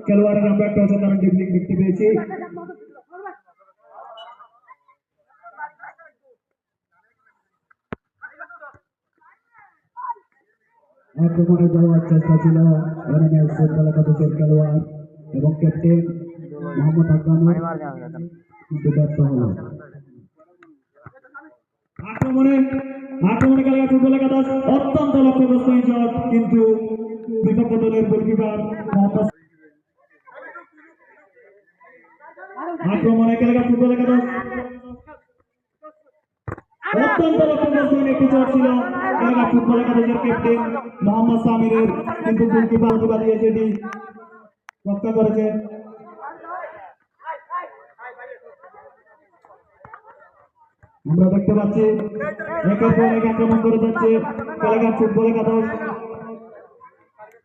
খেলোয়াড়ের আমরা একটা অসাধারণ টেকনিক দেখতে পেয়েছি। আক্রমণে যাওয়ার চেষ্টা ছিল এনএমএস ফুটবল একাদশের খেলোয়াড় এবং ক্যাপ্টেন মোহাম্মদ আকরামের, কিন্তু ব্যর্থ হল। আক্রমণে খেলা ফুটবল একাদশ অত্যন্ত লক্ষ্যগ্রস্ত শট, কিন্তু বিপক্ষ দলের গোলকিপার মোহাম্মদ আক্রমণে খেলা ফুটবল একাদশ অত্যন্ত লক্ষ্যগ্রস্ত একটি শট ছিল খেলা ফুটবল একাদশের ক্যাপ্টেন মোহাম্মদ সামিরের, কিন্তু গোলকিপার প্রতিভা দিয়ে সেটি রক্ষা করেছেন। আমরা দেখতে পাচ্ছি একের পর এক আক্রমণ করে যাচ্ছে খেলাঘাট ফুটবল একাদশ।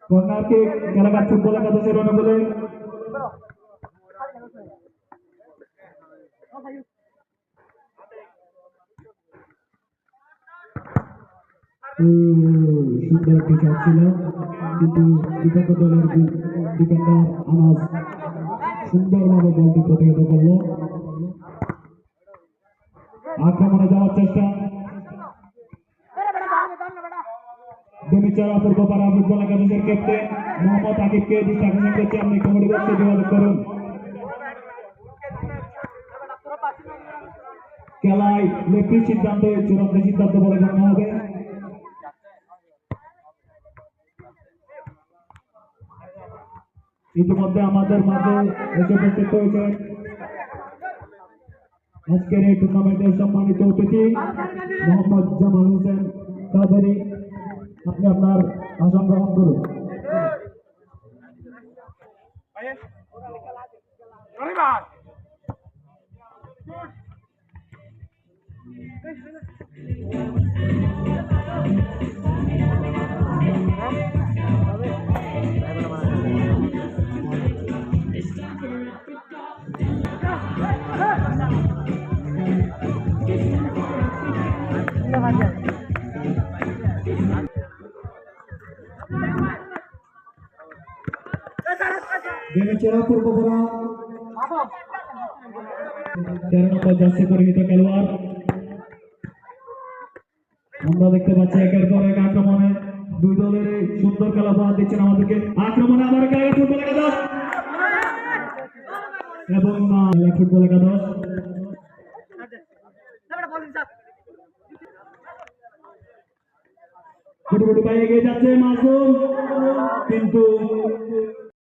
কর্নার কিক খেলাঘাট ফুটবল একাদশের অনুকূলে। সুন্দর একটি শট ছিল, কিন্তু বিপক্ষ দলের ডিফেন্ডার আনাস সুন্দরভাবে বলটি প্রতিহত করল। আক্রমণে যাওয়ার চেষ্টা দেমিচারা পূর্বপাড়া ফুটবল একাদশের ক্যাপ্টেন মোহাম্মদ আকিবকে দৃষ্টি আকর্ষণ করছে। আপনি কমেডি বক্সে যোগাযোগ করুন। খেলায় লেফটির সিদ্ধান্তে চূড়ান্ত সিদ্ধান্ত বলে গণ্য হবে। ইতিমধ্যে আমাদের মাঝে এসে উপস্থিত হয়েছেন আজকের এই টুর্নামেন্টের সম্মানিত অতিথি মোহাম্মদ জামাল হোসেন কাদেরী। আপনি আপনার আসন গ্রহণ করুন। দেমিচারা পূর্বপাড়া 13 নম্বর জার্সি পরিহিত খেলোয়াড়। আমরা দেখতে পাচ্ছি একের পর এক আক্রমণে দুই দলের সুন্দর খেলা উপহার দিচ্ছেন আমাদেরকে। আক্রমণে আবার খেলা ফুটবল একাদশ এবং ফুটবল একাদশ কোটি কোটি পায়ে এগিয়ে যাচ্ছে মাসুম, কিন্তু